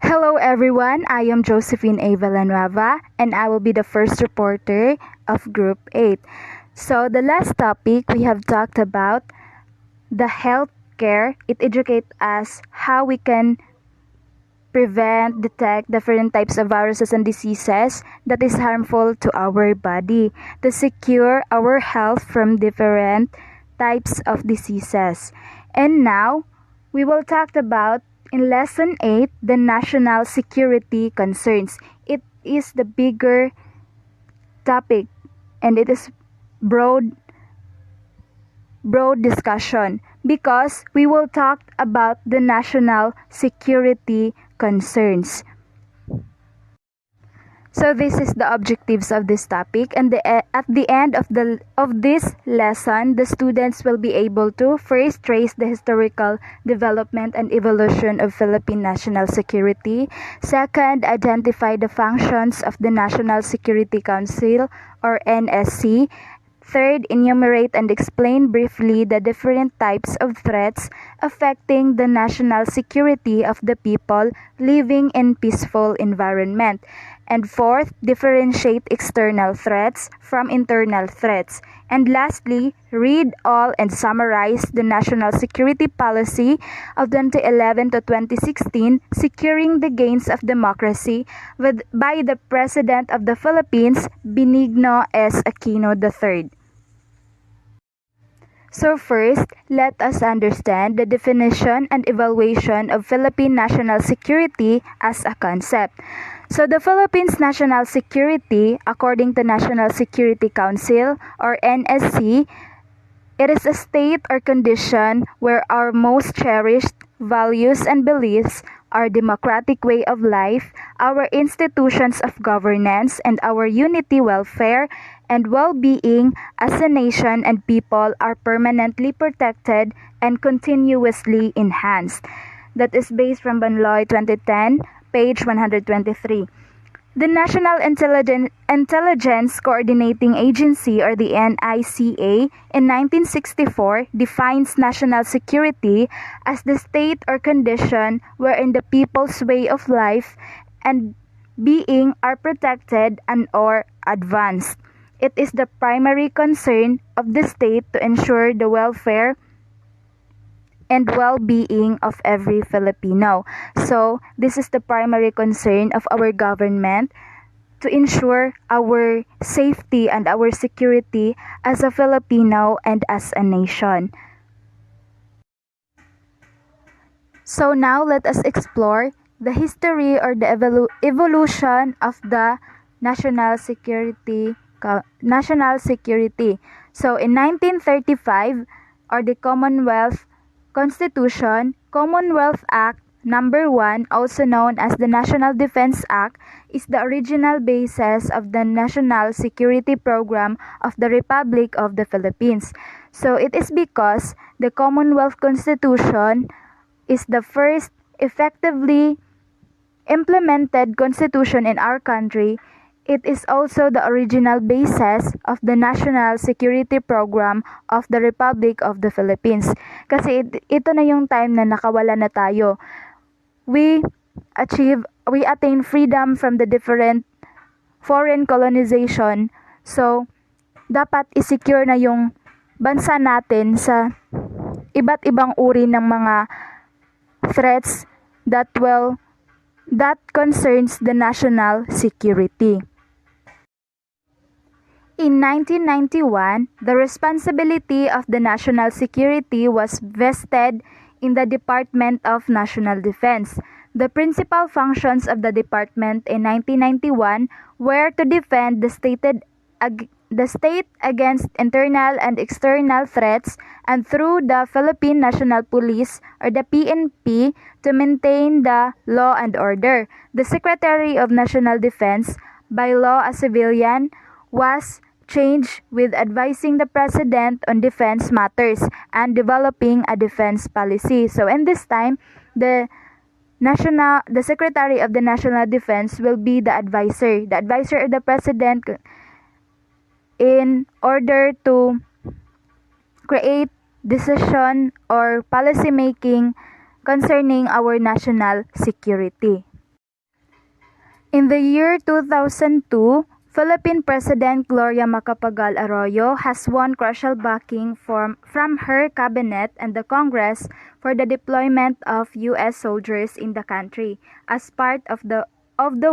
Hello everyone, I am Josephine A. Villanueva and I will be the first reporter of Group 8. So the last topic we have talked about the healthcare. It educates us how we can prevent, detect different types of viruses and diseases that is harmful to our body to secure our health from different types of diseases. And now we will talk about in lesson 8 the national security concerns. It is the bigger topic and it is broad discussion because we will talk about the national security concerns. So this is the objectives of this topic, and at the end of this lesson, the students will be able to first trace the historical development and evolution of Philippine national security. Second, identify the functions of the National Security Council or NSC. Third, enumerate and explain briefly the different types of threats affecting the national security of the people living in peaceful environment. And fourth, differentiate external threats from internal threats. And lastly, read all and summarize the National Security Policy of 2011 to 2016, Securing the Gains of Democracy, by the President of the Philippines, Benigno S. Aquino III. So first, let us understand the definition and evaluation of Philippine national security as a concept. So the Philippines national security, according to National Security Council or NSC, it is a state or condition where our most cherished values and beliefs, our democratic way of life, our institutions of governance, and our unity, welfare, and well-being as a nation and people are permanently protected and continuously enhanced. That is based from Banloy 2010, page 123. The National Intelligence Coordinating Agency or the NICA in 1964 defines national security as the state or condition wherein the people's way of life and being are protected and or advanced. It is the primary concern of the state to ensure the welfare and well-being of every Filipino. So, this is the primary concern of our government to ensure our safety and our security as a Filipino and as a nation. So now let us explore the history or the evolution of the national security. So in 1935, or the Commonwealth Constitution, Commonwealth Act Number 1, also known as the National Defense Act, is the original basis of the national security program of the Republic of the Philippines. So it is because the Commonwealth Constitution is the first effectively implemented constitution in our country. It is also the original basis of the national security program of the Republic of the Philippines. Kasi ito na yung time na nakawala na tayo. We attain freedom from the different foreign colonization. So, dapat i-secure na yung bansa natin sa iba't ibang uri ng mga threats that concerns the national security. In 1991, the responsibility of the national security was vested in the Department of National Defense. The principal functions of the department in 1991 were to defend the state against internal and external threats, and through the Philippine National Police or the PNP to maintain the law and order. The Secretary of National Defense, by law a civilian, was changed with advising the President on defense matters and developing a defense policy. So in this time, the Secretary of the National Defense will be the advisor of the President in order to create decision or policy making concerning our national security. In the year 2002, Philippine President Gloria Macapagal Arroyo has won crucial backing from her cabinet and the Congress for the deployment of U.S. soldiers in the country as part of the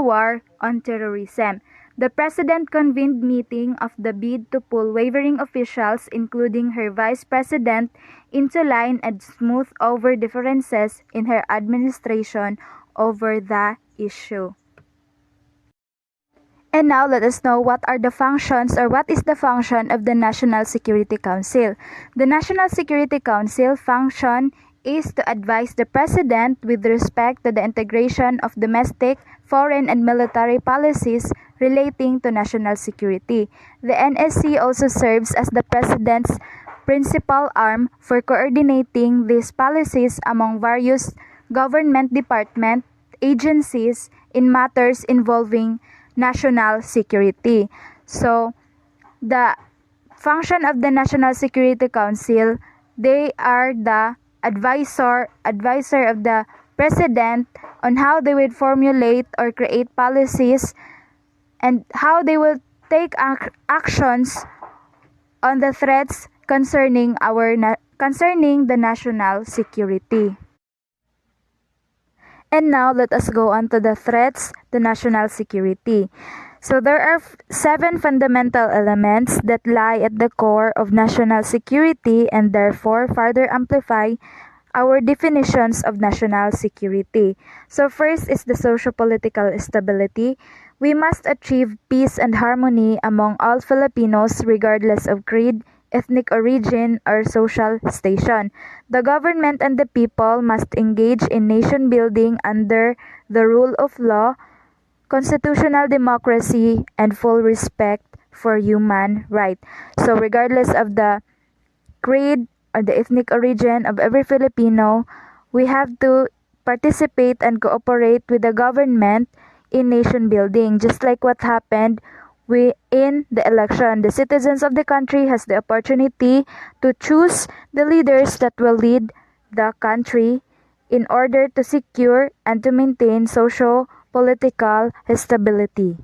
war on terrorism. The President convened meeting of the bid to pull wavering officials, including her Vice President, into line and smooth over differences in her administration over the issue. And now let us know what are the functions or what is the function of the National Security Council. The National Security Council function is to advise the President with respect to the integration of domestic, foreign, and military policies relating to national security. The NSC also serves as the President's principal arm for coordinating these policies among various government departments, agencies in matters involving national security. So, the function of the National Security Council, they are the advisor of the President on how they would formulate or create policies and how they will take actions on the threats concerning the national security. And now let us go on to the threats to national security. So there are 7 fundamental elements that lie at the core of national security and therefore further amplify our definitions of national security. So first is the socio-political stability. We must achieve peace and harmony among all Filipinos regardless of creed, ethnic origin, or social station. The government and the people must engage in nation building under the rule of law, constitutional democracy, and full respect for human rights. So regardless of the creed or the ethnic origin of every Filipino, we have to participate and cooperate with the government in nation building, just like what happened in the election. The citizens of the country has the opportunity to choose the leaders that will lead the country in order to secure and to maintain socio-political stability.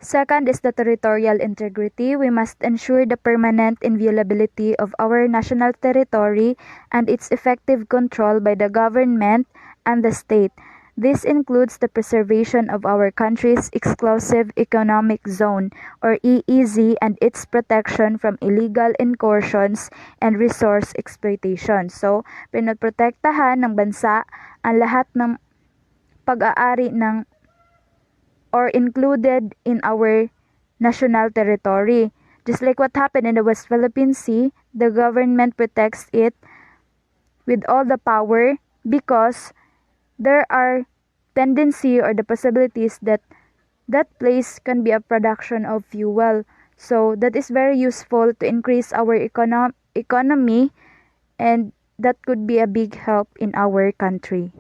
Second is the territorial integrity. We must ensure the permanent inviolability of our national territory and its effective control by the government and the state. This includes the preservation of our country's exclusive economic zone or EEZ and its protection from illegal incursions and resource exploitation. So, pinoprotektahan ng bansa ang lahat ng pag-aari ng or included in our national territory. Just like what happened in the West Philippine Sea, the government protects it with all the power because there are tendency or the possibilities that that place can be a production of fuel. So that is very useful to increase our economy and that could be a big help in our country.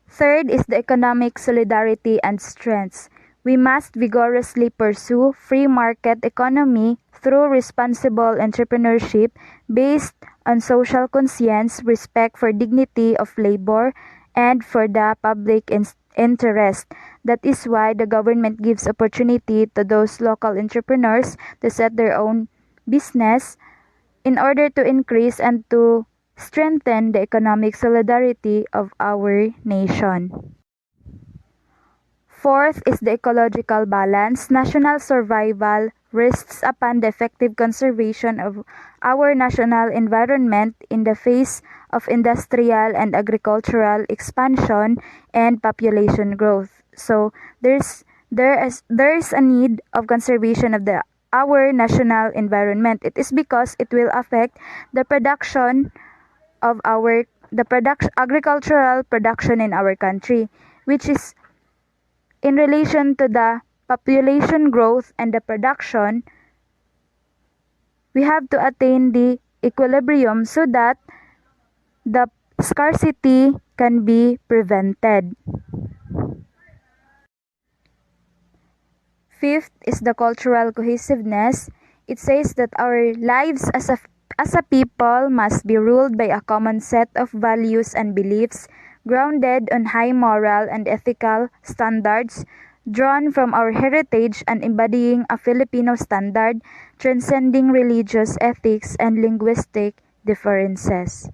Third is the economic solidarity and strengths. We must vigorously pursue free market economy through responsible entrepreneurship based on social conscience, respect for dignity of labor, and for the public interest. That is why the government gives opportunity to those local entrepreneurs to set their own business in order to increase and to strengthen the economic solidarity of our nation. Fourth is the ecological balance. National survival rests upon the effective conservation of our national environment in the face of industrial and agricultural expansion and population growth. So there is a need of conservation of our national environment. It is because it will affect the production of agricultural production in our country, which is in relation to the population growth and the production. We have to attain the equilibrium so that the scarcity can be prevented. Fifth is the cultural cohesiveness. It says that our lives as a people must be ruled by a common set of values and beliefs grounded on high moral and ethical standards, drawn from our heritage and embodying a Filipino standard, transcending religious ethics and linguistic differences.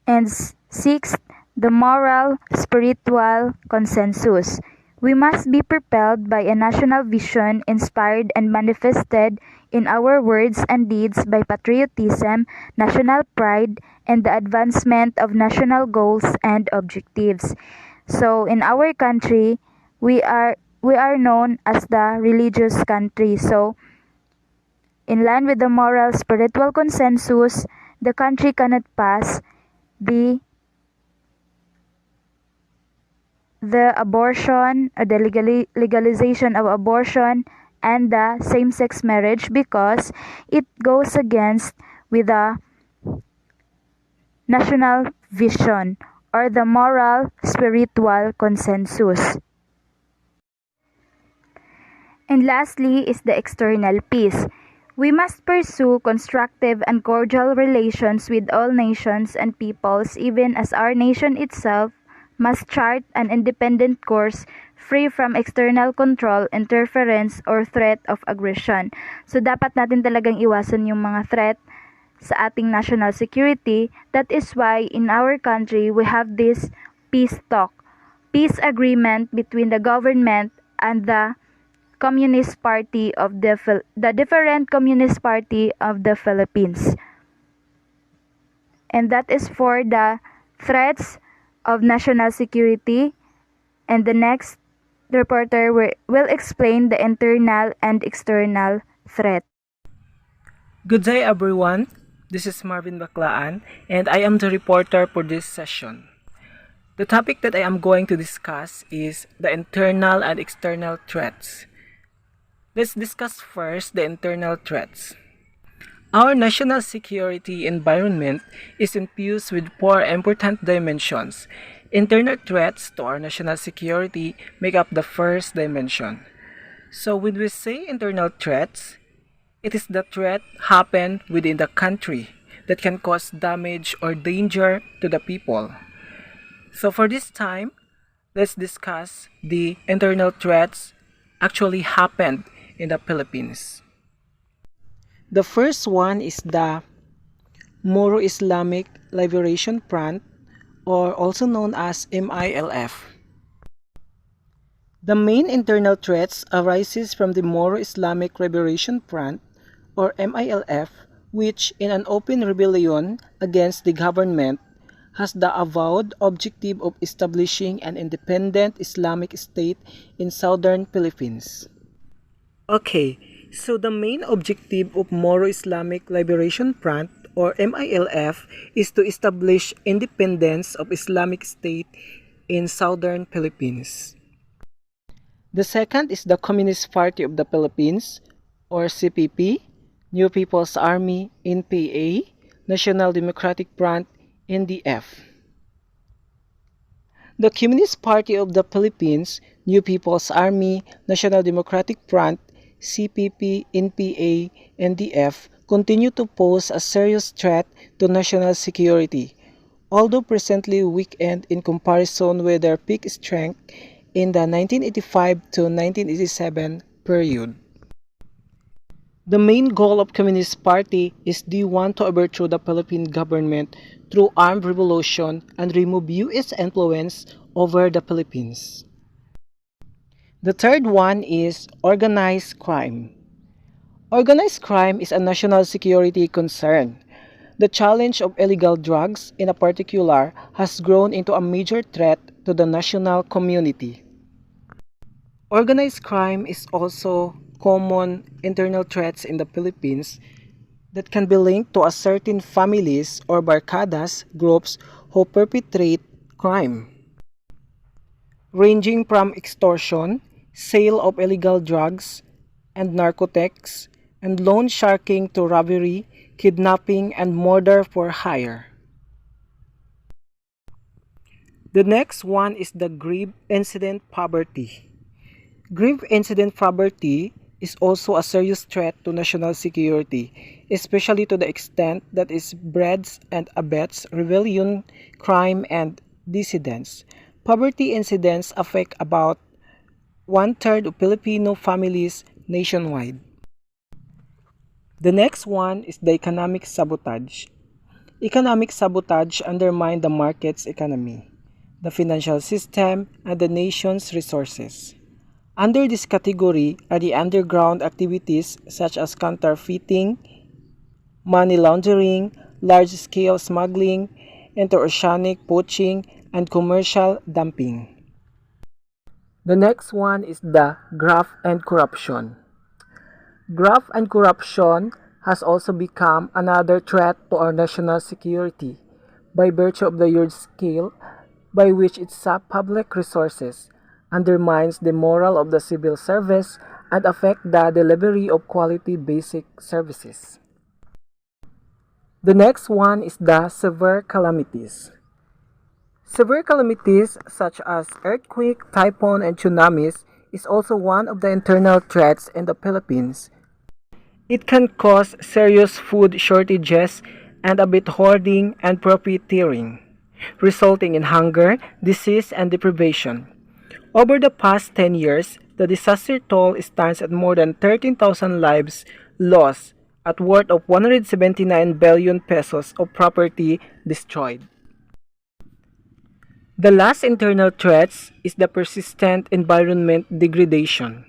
And sixth, the moral, spiritual consensus. We must be propelled by a national vision inspired and manifested in our words and deeds by patriotism, national pride, and the advancement of national goals and objectives. So in our country, we are known as the religious country. So in line with the moral spiritual consensus, the country cannot pass the abortion or the legalization of abortion and the same-sex marriage because it goes against with the national vision or the moral spiritual consensus. And lastly is the external peace. We must pursue constructive and cordial relations with all nations and peoples, even as our nation itself must chart an independent course free from external control, interference, or threat of aggression. So dapat natin talagang iwasan yung mga threat sa ating national security. That is why in our country we have this peace talk, peace agreement between the government and the Communist Party of the different Communist Party of the Philippines. And that is for the threats of national security, and the next reporter will explain the internal and external threat. Good day everyone, this is Marvin Baclaan and I am the reporter for this session. The topic that I am going to discuss is the internal and external threats. Let's discuss first the internal threats. Our national security environment is infused with four important dimensions. Internal threats to our national security make up the first dimension. So when we say internal threats, it is the threat happen within the country that can cause damage or danger to the people. So for this time, let's discuss the internal threats actually happened in the Philippines. The first one is the Moro Islamic Liberation Front, or also known as MILF. The main internal threats arises from the Moro Islamic Liberation Front, or MILF, which in an open rebellion against the government has the avowed objective of establishing an independent Islamic state in southern Philippines. Okay, so the main objective of Moro Islamic Liberation Front or MILF is to establish independence of Islamic State in southern Philippines. The second is the Communist Party of the Philippines or CPP, New People's Army NPA, National Democratic Front NDF. The Communist Party of the Philippines, New People's Army, National Democratic Front CPP, NPA, NDF continue to pose a serious threat to national security, although presently weakened in comparison with their peak strength in the 1985 to 1987 period. The main goal of Communist Party is they want to overthrow the Philippine government through armed revolution and remove U.S. influence over the Philippines. The third one is organized crime. Organized crime is a national security concern. The challenge of illegal drugs, in particular, has grown into a major threat to the national community. Organized crime is also common internal threats in the Philippines that can be linked to a certain families or barkadas groups who perpetrate crime, ranging from extortion, sale of illegal drugs and narcotics, and loan sharking to robbery, kidnapping, and murder for hire. The next one is the grave incident poverty. Grave incident poverty is also a serious threat to national security, especially to the extent that it breeds and abets rebellion, crime, and dissidence. Poverty incidents affect about one-third of Filipino families nationwide. The next one is the economic sabotage. Economic sabotage undermines the market's economy, the financial system, and the nation's resources. Under this category are the underground activities such as counterfeiting, money laundering, large-scale smuggling, interoceanic poaching, and commercial dumping. The next one is the graft and corruption. Graft and corruption has also become another threat to our national security by virtue of the huge scale by which it saps public resources, undermines the morale of the civil service, and affect the delivery of quality basic services. The next one is the severe calamities. Severe calamities such as earthquake, typhoon, and tsunamis is also one of the internal threats in the Philippines. It can cause serious food shortages and a bit hoarding and profiteering, resulting in hunger, disease, and deprivation. Over the past 10 years, the disaster toll stands at more than 13,000 lives lost at worth of 179 billion pesos of property destroyed. The last internal threat is the persistent environment degradation.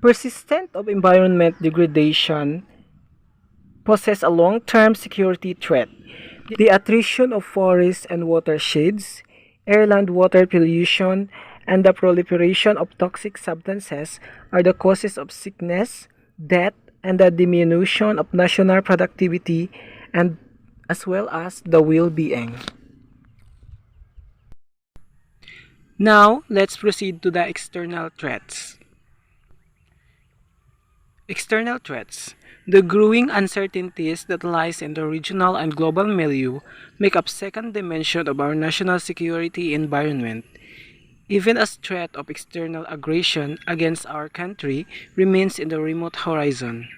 Persistent of environment degradation poses a long-term security threat. The attrition of forests and watersheds, airland water pollution, and the proliferation of toxic substances are the causes of sickness, death, and the diminution of national productivity and as well as the well-being. Now, let's proceed to the external threats. External threats. The growing uncertainties that lies in the regional and global milieu make up second dimension of our national security environment. Even as threat of external aggression against our country remains in the remote horizon.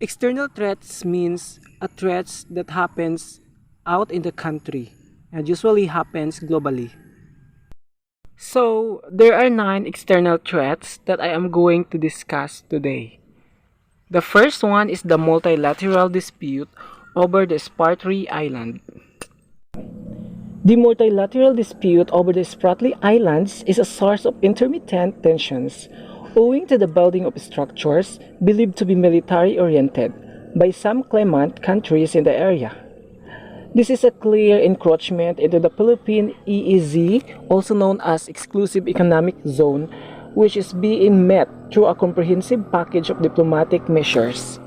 External threats means a threat that happens out in the country and usually happens globally. So, there are 9 external threats that I am going to discuss today. The first one is the multilateral dispute over the Spratly Island. The multilateral dispute over the Spratly Islands is a source of intermittent tensions, owing to the building of structures believed to be military-oriented by some claimant countries in the area. This is a clear encroachment into the Philippine EEZ, also known as Exclusive Economic Zone, which is being met through a comprehensive package of diplomatic measures.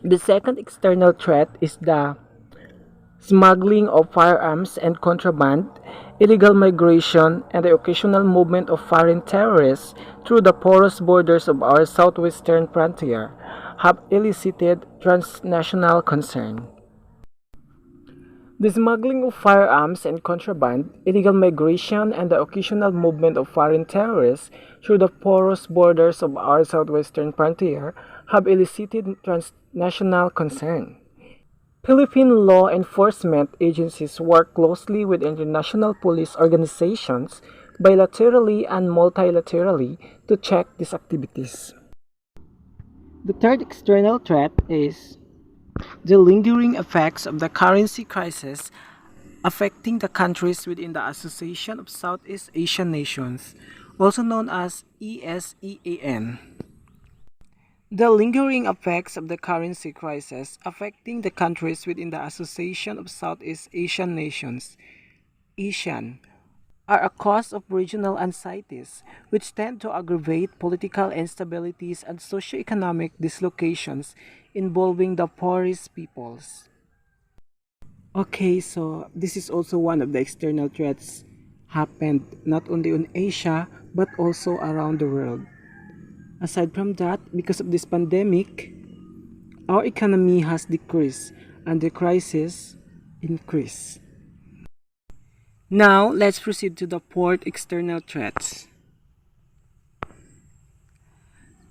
The second external threat is the smuggling of firearms and contraband, illegal migration, and the occasional movement of foreign terrorists through the porous borders of our southwestern frontier have elicited transnational concern. The smuggling of firearms and contraband, illegal migration, and the occasional movement of foreign terrorists through the porous borders of our southwestern frontier have elicited transnational concern. Philippine law enforcement agencies work closely with international police organizations bilaterally and multilaterally to check these activities. The third external threat is the lingering effects of the currency crisis affecting the countries within the Association of Southeast Asian Nations, also known as ESEAN. The lingering effects of the currency crisis affecting the countries within the Association of Southeast Asian Nations, ASEAN, are a cause of regional anxieties, which tend to aggravate political instabilities and socio-economic dislocations involving the poorest peoples. Okay, so this is also one of the external threats happened not only in Asia but also around the world. Aside from that, because of this pandemic, our economy has decreased and the crisis increased. Now, let's proceed to the fourth external threats.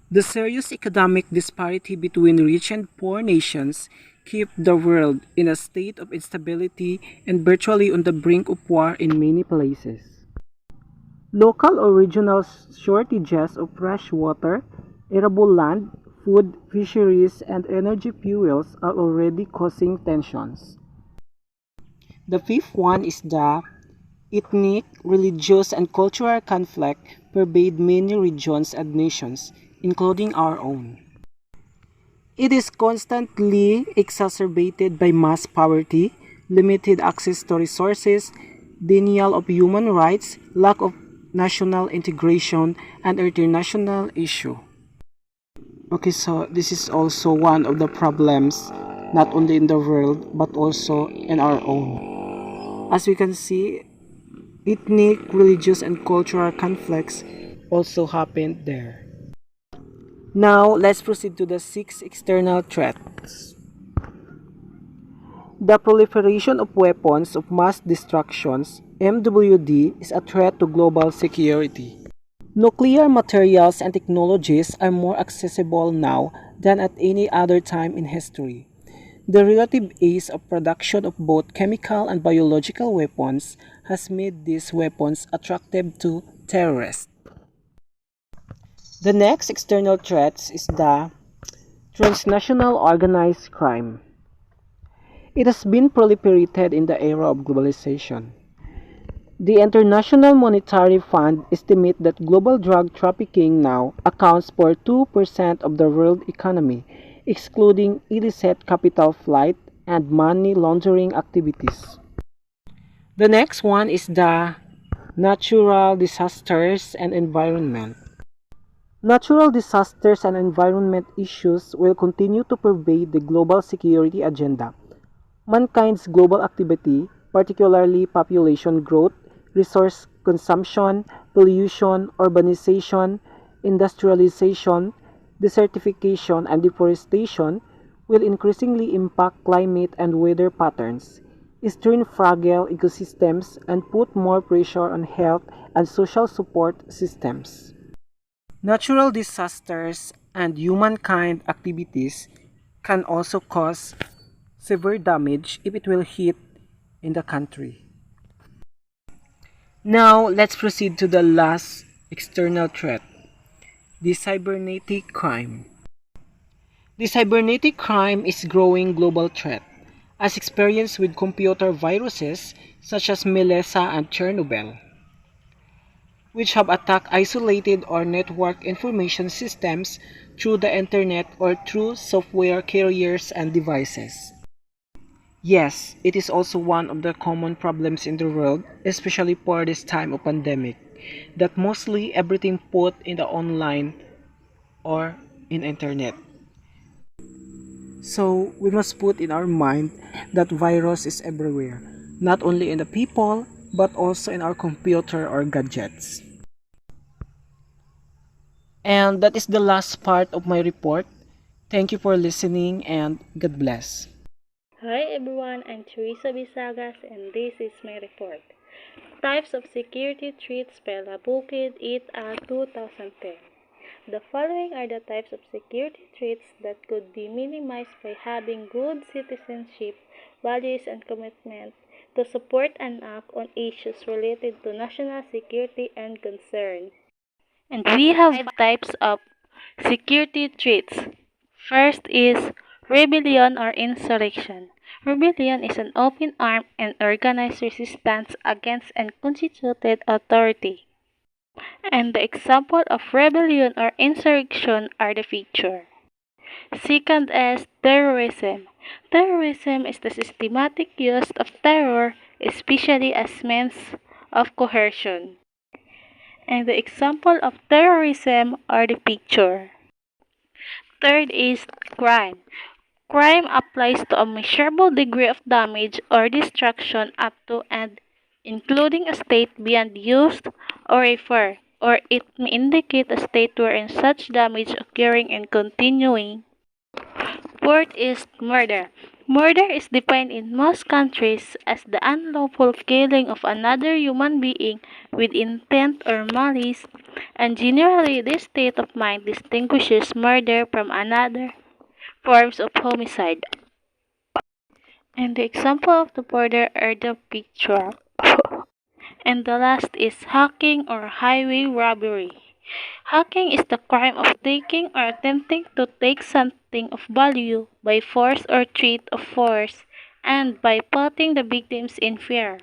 The serious economic disparity between rich and poor nations keep the world in a state of instability and virtually on the brink of war in many places. Local or regional shortages of fresh water, arable land, food, fisheries, and energy fuels are already causing tensions. The fifth one is the ethnic, religious, and cultural conflict pervade many regions and nations, including our own. It is constantly exacerbated by mass poverty, limited access to resources, denial of human rights, lack of national integration, and international issue. Okay, so this is also one of the problems not only in the world but also in our own. As we can see, ethnic, religious, and cultural conflicts also happened there. Now, let's proceed to the six external threats. The proliferation of weapons of mass destructions, MWD, is a threat to global security. Nuclear materials and technologies are more accessible now than at any other time in history. The relative ease of production of both chemical and biological weapons has made these weapons attractive to terrorists. The next external threat is the transnational organized crime. It has been proliferated in the era of globalization. The International Monetary Fund estimates that global drug trafficking now accounts for 2% of the world economy, excluding illicit capital flight and money laundering activities. The next one is the natural disasters and environment. Natural disasters and environment issues will continue to pervade the global security agenda. Mankind's global activity, particularly population growth, resource consumption, pollution, urbanization, industrialization, desertification, and deforestation, will increasingly impact climate and weather patterns, strain fragile ecosystems, and put more pressure on health and social support systems. Natural disasters and humankind activities can also cause severe damage if it will hit in the country. Now, let's proceed to the last external threat, the cybernetic crime. The cybernetic crime is a growing global threat, as experienced with computer viruses such as Melissa and Chernobyl, which have attacked isolated or network information systems through the internet or through software carriers and devices. Yes, it is also one of the common problems in the world, especially for this time of pandemic, that mostly everything put in the online or in internet. So we must put in our mind that virus is everywhere, not only in the people, but also in our computer or gadgets. And that is the last part of my report. Thank you for listening and God bless. Hi everyone, I'm Teresa Bisagas and this is my report. Types of security threats by Labukid et al. 2010. The following are the types of security threats that could be minimized by having good citizenship, values, and commitment to support and act on issues related to national security and concern. And we have types of security threats. First is rebellion or insurrection. Rebellion is an open armed and organized resistance against unconstituted authority. And the example of rebellion or insurrection are the feature. Second is terrorism. Terrorism is the systematic use of terror, especially as means of coercion. And the example of terrorism are the picture. Third is crime. Crime applies to a measurable degree of damage or destruction up to and including a state beyond used or refer, or it may indicate a state wherein such damage occurring and continuing. Fourth is murder. Murder is defined in most countries as the unlawful killing of another human being with intent or malice, and generally this state of mind distinguishes murder from other forms of homicide. And the example of the murder are the picture. And the last is hacking or highway robbery. Hacking is the crime of taking or attempting to take something of value by force or threat of force and by putting the victims in fear.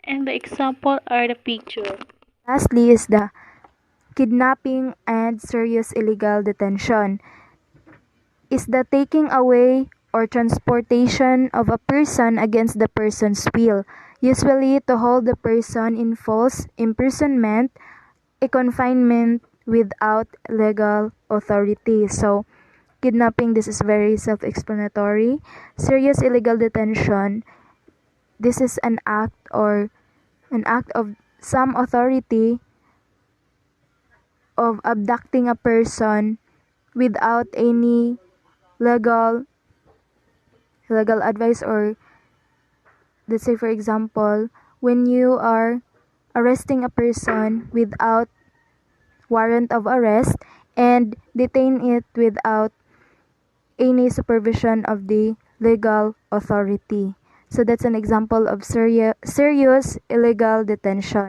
And the example are the picture. Lastly is the kidnapping and serious illegal detention. Is the taking away or transportation of a person against the person's will, usually to hold the person in false imprisonment, a confinement without legal authority. So, kidnapping, this is very self-explanatory. Serious illegal detention, this is an act of some authority of abducting a person without any legal advice, or let's say for example, when you are arresting a person without warrant of arrest and detain it without any supervision of the legal authority. So that's an example of serious illegal detention.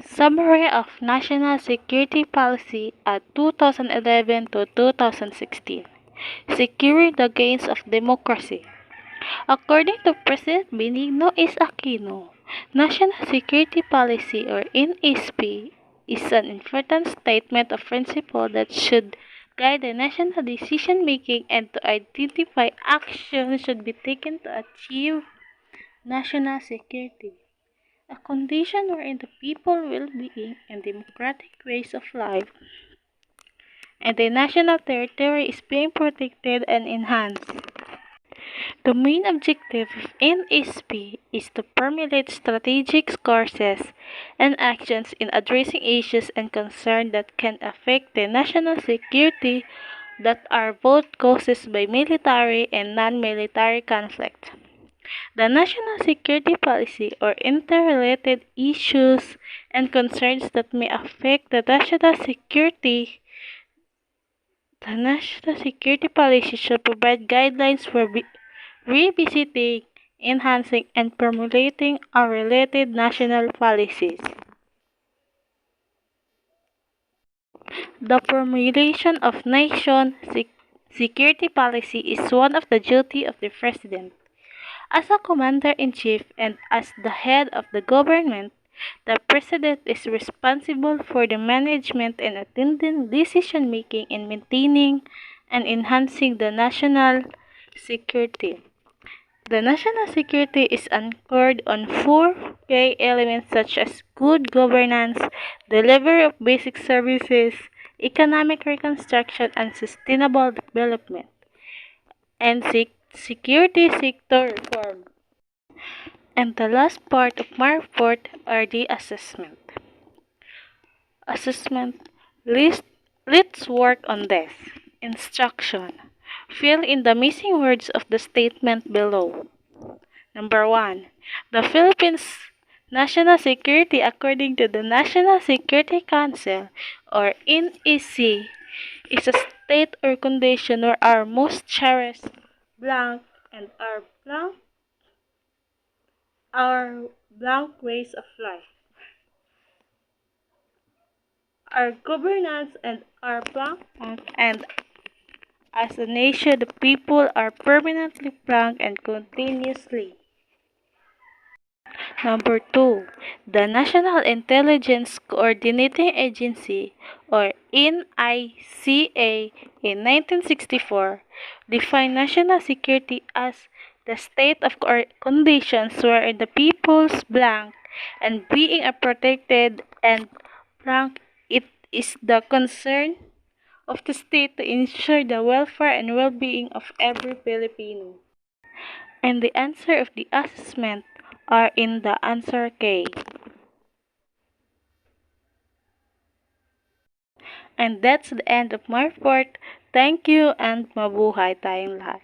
Summary of National Security Policy at 2011 to 2016. Securing the gains of democracy. According to President Benigno S. Aquino, National Security Policy or NSP is an important statement of principle that should guide the national decision making and to identify actions should be taken to achieve national security, a condition wherein the people well-being and democratic ways of life and the national territory is being protected and enhanced. The main objective of NSP is to formulate strategic courses and actions in addressing issues and concerns that can affect the national security that are both caused by military and non-military conflict. The national security policy or interrelated issues and concerns that may affect the national security policy should provide guidelines for revisiting, enhancing, and formulating our related national policies. The formulation of security policy is one of the duty of the President. As a commander-in-chief and as the head of the government, the President is responsible for the management and attending decision-making in maintaining and enhancing the national security. The national security is anchored on four key elements such as good governance, delivery of basic services, economic reconstruction and sustainable development, and security sector reform. And the last part of my report are the assessment. Assessment list. Let's work on this. Instruction. Fill in the missing words of the statement below. Number 1. The Philippines national security according to the National Security Council or NEC is a state or condition where our most cherished blank and our blank ways of life, our governance and our blank and as a nation the people are permanently blank and continuously. Number 2, the National Intelligence Coordinating Agency or NICA in 1964 defined national security as the state of conditions wherein the people's blank and being are protected and blank it is the concern of the state to ensure the welfare and well-being of every Filipino. And the answer of the assessment are in the answer K. And that's the end of my report. Thank you and mabuhay tayong lahat.